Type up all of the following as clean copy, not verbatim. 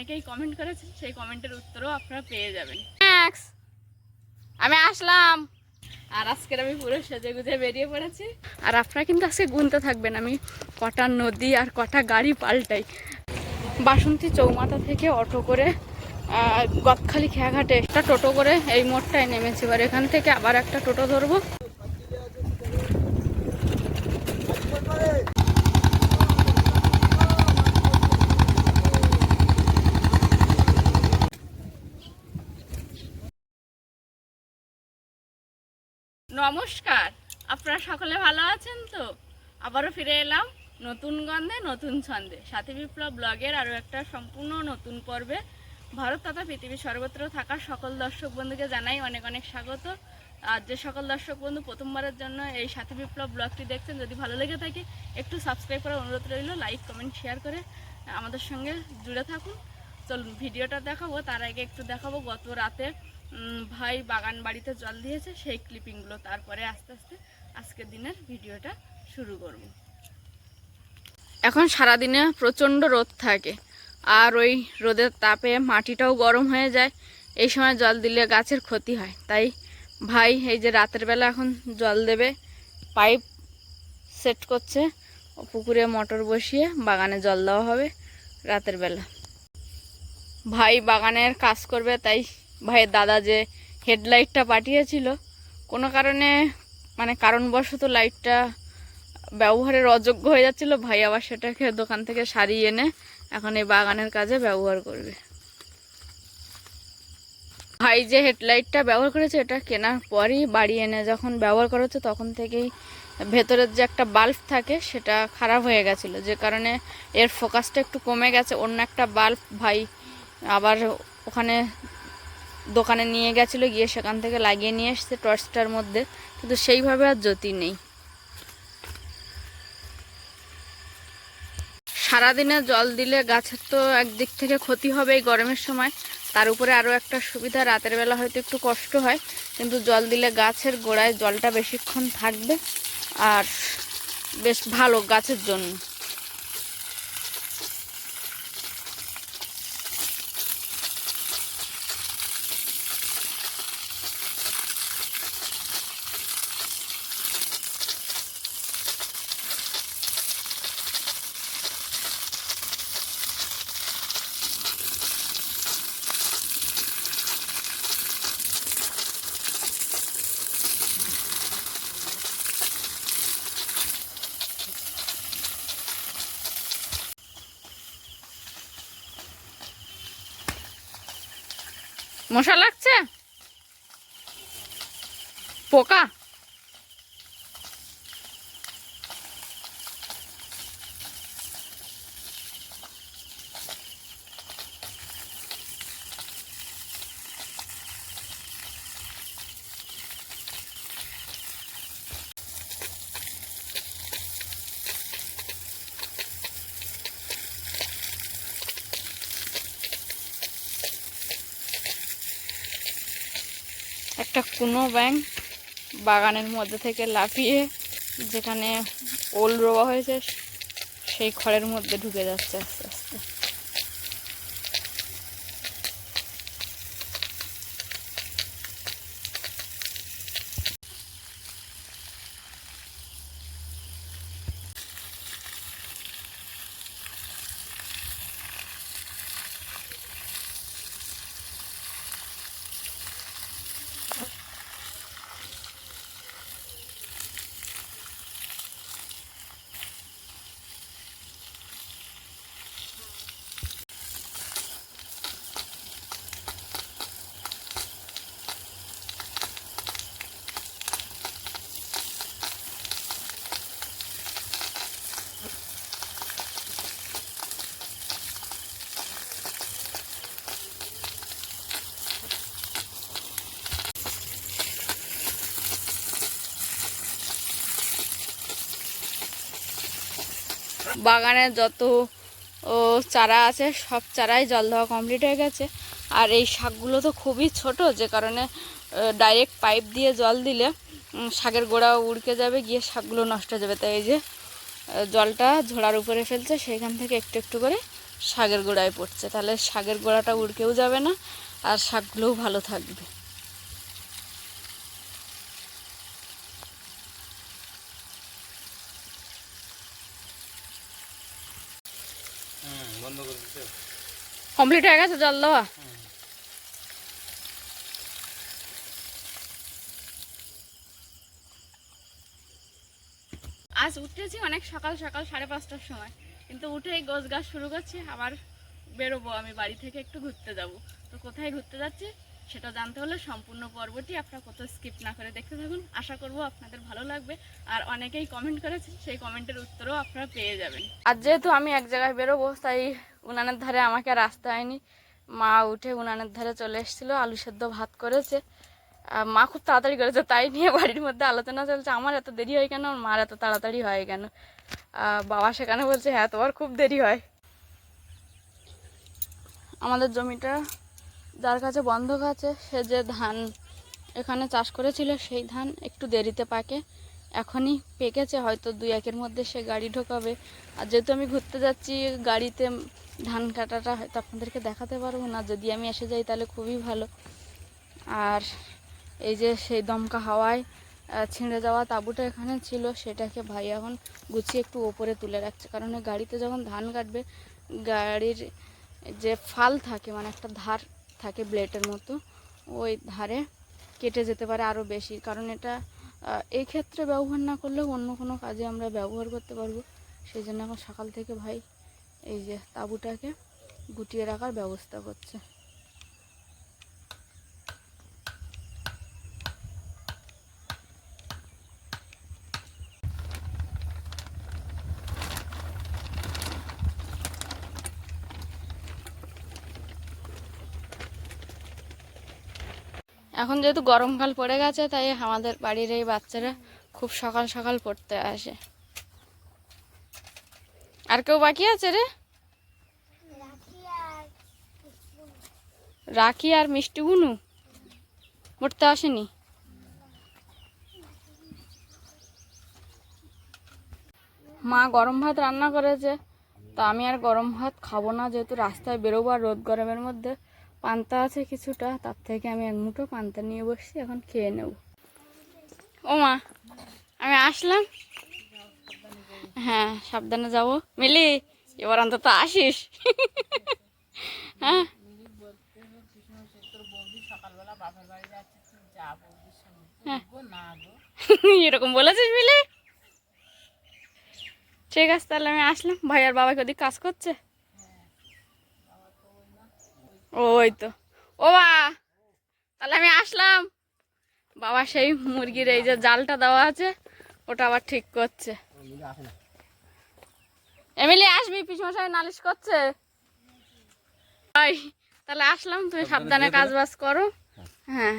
অনেকেই কমেন্ট করেছেন, সেই কমেন্টের উত্তরও আপনারা পেয়ে যাবেন। ম্যাক্স, আমি আসলাম। আর আজকের আমি পুরো সেজে গুজে বেরিয়ে পড়েছি। আর আপনারা কিন্তু আজকে গুনতে থাকবেন আমি কটা নদী আর কটা গাড়ি পাল্টাই। বাসন্তী চৌমাথা থেকে অটো করে গদখালি খেয়াঘাটে একটা টোটো করে এই মোড়টায় নেমেছি। এবার এখান থেকে আবার একটা টোটো ধরবো। নমস্কার, আপনারা সকলে ভালো আছেন তো? আবারও ফিরে এলাম নতুন গন্ধে নতুন ছন্দে সাথী বিপ্লব ব্লগের আরও একটা সম্পূর্ণ নতুন পর্বে। ভারত তথা পৃথিবীর সর্বত্র থাকা সকল দর্শক বন্ধুকে জানাই অনেক অনেক স্বাগত। আর যে সকল দর্শক বন্ধু প্রথমবারের জন্য এই সাথী বিপ্লব ব্লগটি দেখছেন, যদি ভালো লেগে থাকে একটু সাবস্ক্রাইব করার অনুরোধ রইল। লাইক কমেন্ট শেয়ার করে আমাদের সঙ্গে জুড়ে থাকুন। চলুন ভিডিওটা দেখাবো। তার আগে একটু দেখাবো গত রাতে ভাই বাগান বাড়িতে জল দিয়েছে সেই ক্লিপিংগুলো, তারপরে আস্তে আস্তে আজকের দিনের ভিডিওটা শুরু করব। এখন সারাদিনে প্রচণ্ড রোদ থাকে, আর ওই রোদের তাপে মাটিটাও গরম হয়ে যায়। এই সময় জল দিলে গাছের ক্ষতি হয়, তাই ভাই এই যে রাতের বেলা এখন জল দেবে, পাইপ সেট করছে, পুকুরে মোটর বসিয়ে বাগানে জল দেওয়া হবে রাতের বেলা। ভাই বাগানের কাজ করবে, তাই ভাইয়ের দাদা যে হেডলাইটটা পাঠিয়েছিল কোনো কারণে কারণবশত লাইটটা ব্যবহারের অযোগ্য হয়ে যাচ্ছিল। ভাই আবার সেটাকে দোকান থেকে সারিয়ে এনে এখন এই বাগানের কাজে ব্যবহার করবে। ভাই যে হেডলাইটটা ব্যবহার করেছে এটা কেনার পরই বাড়ি এনে যখন ব্যবহার করা হচ্ছে তখন থেকেই ভেতরের যে একটা বাল্ব থাকে সেটা খারাপ হয়ে গেছিলো, যে কারণে এর ফোকাসটা একটু কমে গেছে। অন্য একটা বাল্ব ভাই আবার ওখানে দোকানে নিয়ে গেছিলো, গিয়ে সেখান থেকে লাগিয়ে নিয়ে এসছে টর্চটার মধ্যে, কিন্তু সেইভাবে আর জ্যোতি নেই। সারাদিনে জল দিলে গাছের তো একদিক থেকে ক্ষতি হবে এই গরমের সময়, তার উপরে আরও একটা সুবিধা, রাতের বেলা হয়তো একটু কষ্ট হয়, কিন্তু জল দিলে গাছের গোড়ায় জলটা বেশিক্ষণ থাকবে আর বেশ ভালো গাছের জন্য। মশা লাগছে, পোকা। একটা কুনো ব্যাঙ বাগানের মধ্যে থেকে লাফিয়ে যেখানে ওল রোয়া হয়েছে সেই খড়ের মধ্যে ঢুকে যাচ্ছে আস্তে আস্তে। বাগানে যত চারা আছে সব চারাই জল দেওয়া কমপ্লিট হয়ে গেছে। আর এই শাকগুলো তো খুবই ছোট, যে কারণে ডাইরেক্ট পাইপ দিয়ে জল দিলে শাকের গোড়া উড়কে যাবে, গিয়ে শাকগুলো নষ্ট হয়ে যাবে। তাই এই যে জলটা ঝোড়ার উপরে ফেলছে, সেইখান থেকে একটু একটু করে শাকের গোড়ায় পড়ছে, তাহলে শাকের গোড়াটা উড়কেও যাবে না আর শাকগুলোও ভালো থাকবে। কমপ্লিট হয়ে গেছে জল দেওয়া? আজ উঠেছি অনেক সকাল সকাল 5:30টার সময়, কিন্তু উঠেই গোছ গাছ শুরু করছি। আবার বেরোবো, আমি বাড়ি থেকে একটু ঘুরতে যাব। তো কোথায় ঘুরতে যাচ্ছি সেটা জানতে হলে সম্পূর্ণ পর্বটি আপনারা কোথাও স্কিপ না করে দেখতে থাকুন। আশা করব আপনাদের ভালো লাগবে। আর অনেকেই কমেন্ট করেছেন, সেই কমেন্টের উত্তরও আপনারা পেয়ে যাবেন। আর যেহেতু আমি এক জায়গায় বেরোবো, তাই উনানের ধারে আমাকে আর আসতে হয়নি। মা উঠে উনানের ধারে চলে এসেছিলো, আলু সেদ্ধ ভাত করেছে। মা খুব তাড়াতাড়ি করেছে, তাই নিয়ে বাড়ির মধ্যে আলোচনা চলছে, আমার এত দেরি হয় কেন, মার এত তাড়াতাড়ি হয় কেন। বাবা সেখানে বলছে হ্যাঁ তোমার খুব দেরি হয়। আমাদের জমিটা যার কাছে বন্ধক আছে, সে যে ধান এখানে চাষ করেছিল সেই ধান একটু দেরিতে পাকে, এখনই পেকেছে, হয়তো 2-1 মধ্যে সে গাড়ি ঢোকাবে। আর যেহেতু আমি ঘুরতে যাচ্ছি, গাড়িতে ধান কাটাটা হয়তো আপনাদেরকে দেখাতে পারবো না, যদি আমি এসে যাই তাহলে খুবই ভালো। আর এই যে সেই দমকা হাওয়ায় ছিঁড়ে যাওয়া তাঁবুটা এখানে ছিল, সেটাকে ভাই এখন গুছিয়ে একটু ওপরে তুলে রাখছে, কারণ গাড়িতে যখন ধান কাটবে, গাড়ির যে ফাল থাকে, মানে একটা ধার থাকে ব্লেডের মতো, ওই ধারে কেটে যেতে পারে আরও বেশি। কারণ এটা এই ক্ষেত্রে ব্যবহার না করলেও অন্য কোনো কাজে আমরা ব্যবহার করতে পারবো। সেই জন্য এখন সকাল থেকে ভাই এই যে তাঁবুটাকে গুটিয়ে রাখার ব্যবস্থা করছে। এখন যেহেতু গরমকাল পড়ে গেছে, তাই আমাদের বাড়ির এই বাচ্চারা খুব সকাল সকাল পড়তে আসে। আর কেউ বাকি আছে রে? রাখি আর মিষ্টি বুনু পড়তে আসেনি? মা গরম ভাত রান্না করেছে, তা আমি আর গরম ভাত খাবো না, যেহেতু রাস্তায় বেরোবো আর রোদ গরমের মধ্যে। পান্তা আছে কিছুটা, তার থেকে আমি এক মুঠো পান্তা নিয়ে বসছি, এখন খেয়ে নেব। ও মা, আমি আসলাম। হ্যাঁ সাবধানে যাবো। মিলি এবার অন্তত আসিস। হ্যাঁ এরকম বলেছিস মিলি? ঠিক আছে, তাহলে আমি আসলাম। ভাই আর বাবা ওদিক কাজ করছে। ওই তো, ও বা, তাহলে আমি আসলাম। বাবা সেই মুরগির এই যে জালটা দেওয়া আছে, ওটা আবার ঠিক করছে। এমিলি আসবি, পিসমশাই নালিশ করছে। তাহলে আসলাম, তুমি সাবধানে কাজ বাজ করো। হ্যাঁ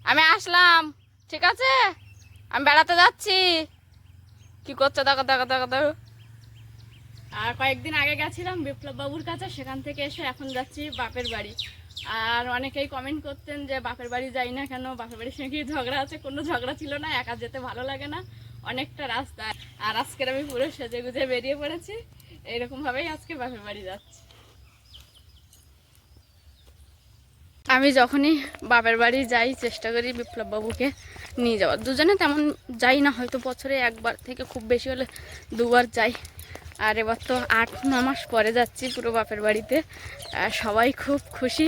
আমি আসলাম, ঠিক আছে? আমি বেড়াতে যাচ্ছি। কি করছো দেখো দেখো দেখো দেখো। আর কয়েকদিন আগে গেছিলাম বিপ্লব বাবুর কাছে, সেখান থেকে এসে এখন যাচ্ছি বাপের বাড়ি। আর অনেকেই কমেন্ট করতেন যে বাপের বাড়ি যাই না কেন, বাপের বাড়ির সঙ্গে কি ঝগড়া আছে? কোনো ঝগড়া ছিল না, একা যেতে ভালো লাগে না, অনেকটা রাস্তা। আর আজকের আমি পুরো সেজে গুজে বেরিয়ে পড়েছি, এইরকমভাবেই আজকে বাপের বাড়ি যাচ্ছি। আমি যখনই বাপের বাড়ি যাই চেষ্টা করি বিপ্লব বাবুকে নিয়ে যাওয়ার। দুজনে তেমন যাই না, হয়তো বছরে একবার থেকে খুব বেশি হলে 2বার যাই। আর এবার তো 8-9 মাস পরে যাচ্ছি পুরো বাপের বাড়িতে। সবাই খুব খুশি।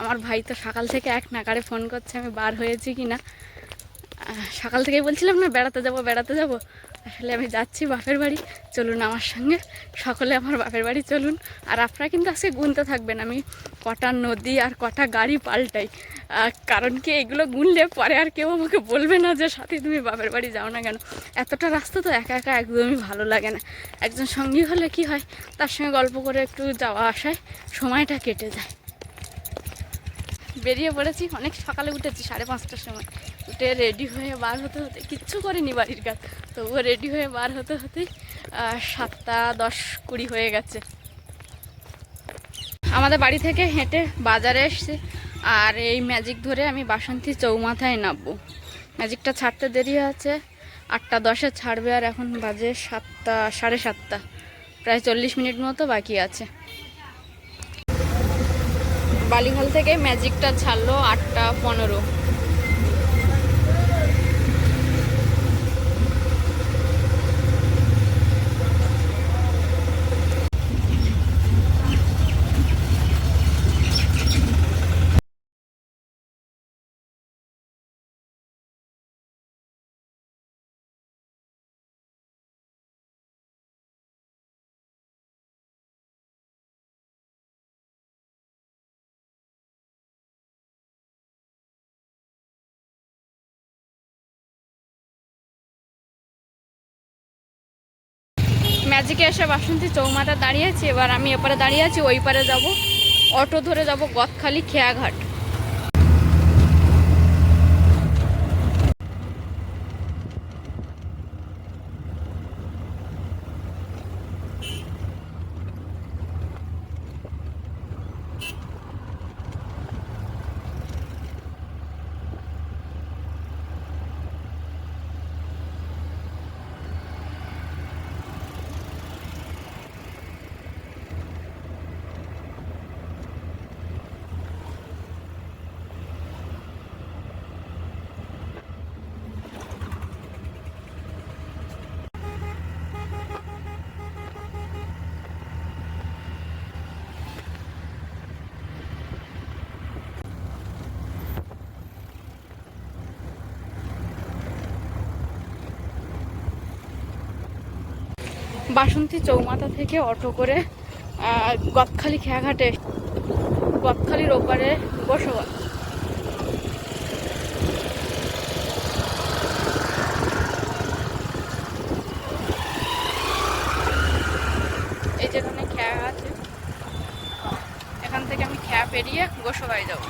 আমার ভাই তো সকাল থেকে এক নাগাড়ে ফোন করছে আমি বার হয়েছি কি না। সকাল থেকেই বলছিলাম না বেড়াতে যাব বেড়াতে যাব, আসলে আমি যাচ্ছি বাপের বাড়ি। চলুন আমার সঙ্গে, সকলে আমার বাপের বাড়ি চলুন। আর আপনারা কিন্তু আজকে গুনতে থাকবেন আমি কটা নদী আর কটা গাড়ি পাল্টাই, কারণ কি এগুলো গুনলে পরে আর কেউ আমাকে বলবে না যে সাথে তুমি বাপের বাড়ি যাও না কেন। এতটা রাস্তা তো একা একা একদমই ভালো লাগে না। একজন সঙ্গী হলে কি হয়, তার সঙ্গে গল্প করে একটু যাওয়া আসায় সময়টা কেটে যায়। বেরিয়ে পড়েছি, অনেক সকালে উঠেছি 5:30টার সময়। উঠে রেডি হয়ে বার হতে হতে, কিচ্ছু করিনি বাড়ির কাজ, তবুও রেডি হয়ে বার হতে হতেই 7টা 10-20 হয়ে গেছে। আমাদের বাড়ি থেকে হেঁটে বাজারে এসছি, আর এই ম্যাজিক ধরে আমি বাসন্তী চৌমাথায় নামবো। ম্যাজিকটা ছাড়তে দেরি আছে, 8:10-এ ছাড়বে, আর এখন বাজে 7টা, 7:30, প্রায় 40 মিনিট মতো বাকি আছে। বালিখাল থেকে ম্যাজিকটা ছাড়লো 8:15। ম্যাজিকে এসে বাসন্তী চৌমাথা দাঁড়িয়েছি, এবার আমি এপারে দাঁড়িয়ে আছি, ওই পারে যাব, অটো ধরে যাব গদখালি খেয়াঘাট। বাসন্তী চৌমাথা থেকে অটো করে গদখালি খেয়াঘাটে, গদখালির ওপারে বসবাস। এই যেখানে খেয়া আছে, এখান থেকে আমি খেয়া পেরিয়ে গোসাবাই যাব।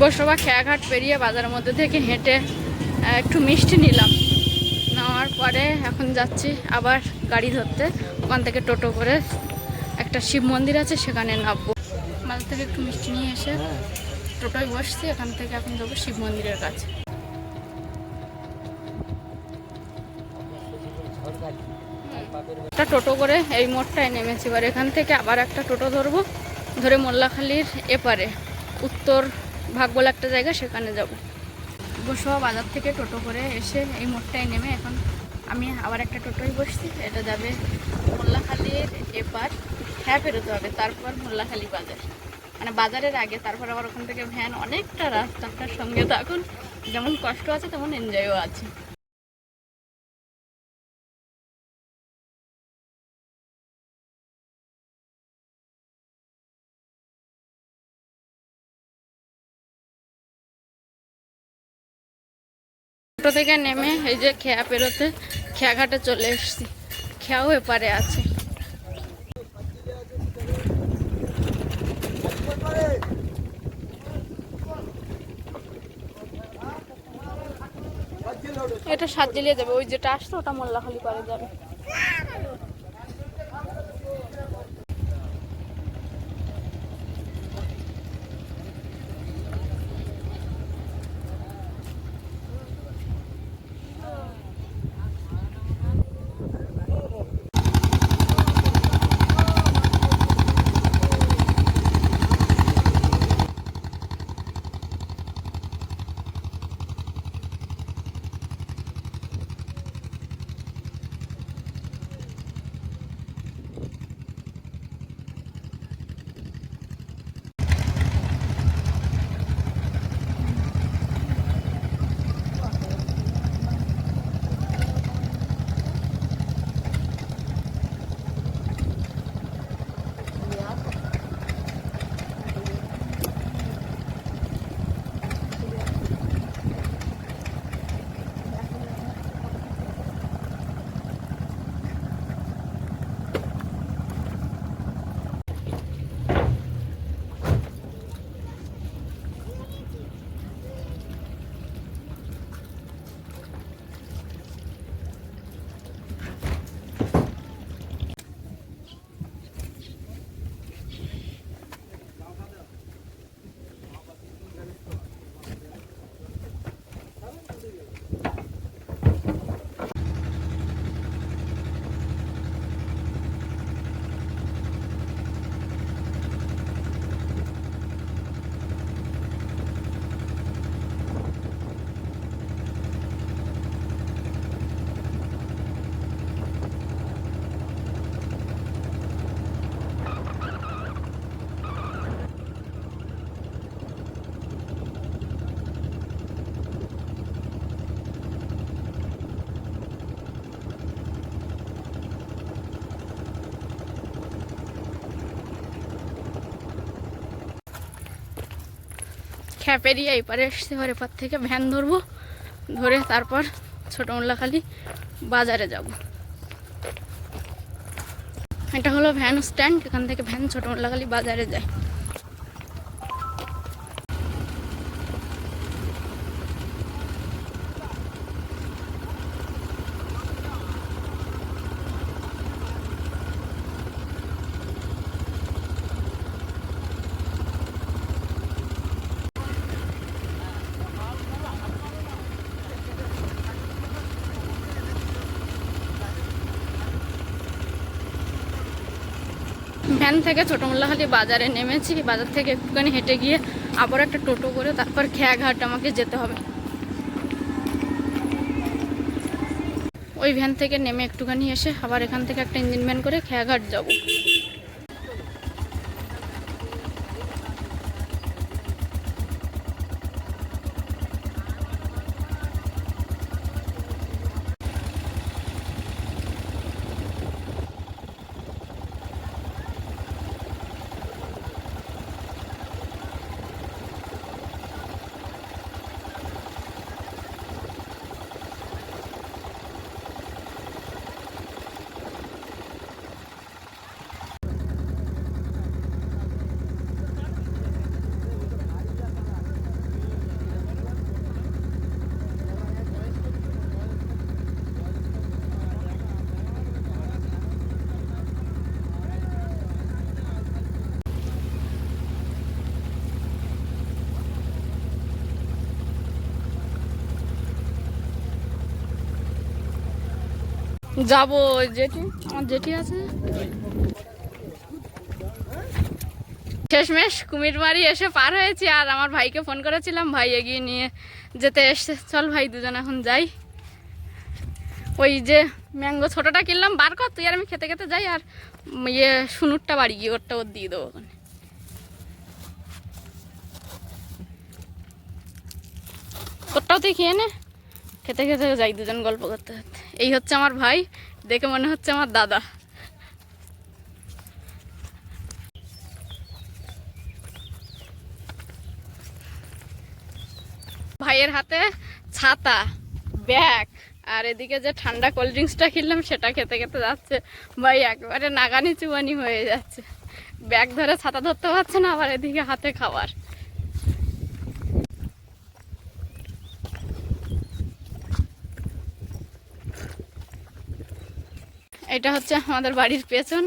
বসবা খেয়াঘাট পেরিয়ে বাজারের মধ্যে থেকে হেঁটে একটু মিষ্টি নিলাম, নেওয়ার পরে এখন যাচ্ছি আবার গাড়ি ধরতে। ওখান থেকে টোটো করে একটা শিব মন্দির আছে সেখানে নামবো। বাজার থেকে একটু মিষ্টি নিয়ে এসে টোটোয় বসছি, এখান থেকে এখন যাবো শিব মন্দিরের কাছে। একটা টোটো করে এই মোড়টায় নেমেছি, এবার এখান থেকে আবার একটা টোটো ধরবো, ধরে মোল্লাখালীর এপারে উত্তর ভাগ বলে একটা জায়গা, সেখানে যাব। বসবা বাজার থেকে টোটো করে এসে এই মোড়টায় নেমে এখন আমি আবার একটা টোটোয় বসছি, এটা যাবে মোল্লাখালীর এপার। হ্যাঁ, পেরোতে হবে, তারপর মোল্লাখালী বাজার, মানে বাজারের আগে, তারপর আবার ওখান থেকে ভ্যান। অনেকটা রাস্তাটার সঙ্গে তো এখন যেমন কষ্ট আছে তেমন এনজয়ও আছে। টোটো থেকে নেমে এই যে খেয়া পেরোতে খেয়াঘাটে চলে এসেছি, খেয়াও এপারে আছে। এটা সাতজিলিয়ে যাবে, ওই যেটা আসতো ওটা মোল্লাখালী পারে যাবে। পেরিয়ে এপারে এসছে, এবার এপার থেকে ভ্যান ধরবো, ধরে তারপর ছোট মোল্লাখালী বাজারে যাব। এটা হলো ভ্যান স্ট্যান্ড, এখান থেকে ভ্যান ছোট মোল্লাখালী বাজারে যায়। ভ্যান থেকে ছোট মোল্লাখালী বাজারে নেমেছি, বাজার থেকে একটুখানি হেঁটে গিয়ে আবার একটা টোটো করে তারপর খেয়াঘাট আমাকে যেতে হবে। ওই ভ্যান থেকে নেমে একটুখানি এসে আবার এখান থেকে একটা ইঞ্জিন ভ্যান করে খেয়াঘাট যাব। যাবো জেঠি, আমার জেঠি আছে। শেষমেশ কুমিরমারি এসে পার হয়েছি, আর আমার ভাইকে ফোন করেছিলাম, ভাই এগিয়ে নিয়ে যেতে এসছে। চল ভাই দুজন এখন যাই। ওই যে ম্যাঙ্গো ছোটোটা কিনলাম, বার কর তুই আর আমি খেতে খেতে যাই, আর সুনুরটা বাড়ি গিয়ে ওরটা ওর দিয়ে দেবো ওখানে। তোরটাও তুই খেয়ে নে, খেতে খেতে যাই দুজন গল্প করতে করতে। এই হচ্ছে আমার ভাই, দেখে মনে হচ্ছে আমার দাদা। ভাইয়ের হাতে ছাতা, ব্যাগ, আর এদিকে যে ঠান্ডা কোল্ড ড্রিঙ্কসটা কিনলাম সেটা খেতে খেতে যাচ্ছে। ভাই একেবারে নাগানি চুবানি হয়ে যাচ্ছে, ব্যাগ ধরে ছাতা ধরতে পারছে না, আবার এদিকে হাতে খাবার। এটা হচ্ছে আমাদের বাড়ির পেছন,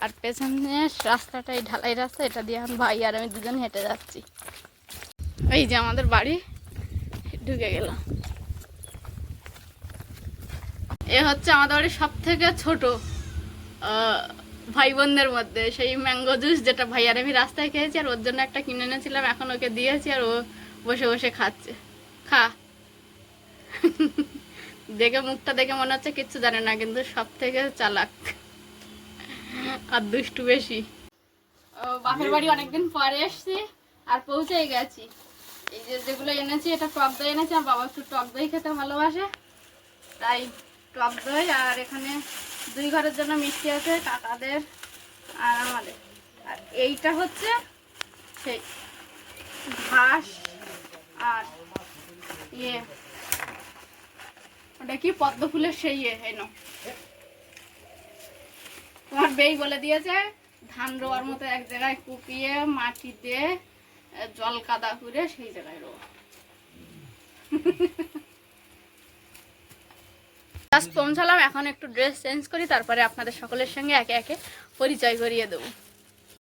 আর পেছনের রাস্তাটা এই ঢালাই রাস্তা, এটা দিয়ে এখন ভাই আর আমি দুজন হেঁটে যাচ্ছি। এই যে আমাদের বাড়ি, ঢুকে গেলাম। এ হচ্ছে আমাদের বাড়ির সব থেকে ছোট ভাই বোনদের মধ্যে সেই ম্যাঙ্গো জুস, যেটা ভাই আর আমি রাস্তায় খেয়েছি, আর ওর জন্য একটা কিনে এনেছিলাম, এখন ওকে দিয়েছি, আর ও বসে বসে খাচ্ছে। খা। দেখে মুখটা দেখে মনে হচ্ছে কিচ্ছু জানে না, কিন্তু সব থেকে চালাক আর দুষ্টু বেশি। বাপের বাড়ি অনেকদিন পরে এসছি, আর পৌঁছে গেছি। এই যে যেগুলো এনেছি, এটা টক দই এনেছি, আর বাবা একটু টক দই খেতে ভালোবাসে, তাই টক দই। আর এখানে 2 ঘরের জন্য মিষ্টি আছে, কাকাদের আর আমাদের। আর এইটা হচ্ছে সেই ঘাস, আর ওটা কি পদ্ম ফুলের সেই এনো। তোমার বেই বলে দিয়েছে ধান রোয়ার মতো এক জায়গায় কুপিয়ে মাটি দিয়ে জল কাদা করে সেই জায়গায় রোয়া। পৌঁছালাম, এখন একটু ড্রেস চেঞ্জ করি, তারপরে আপনাদের সকলের সঙ্গে একে একে পরিচয় করিয়ে দেবো।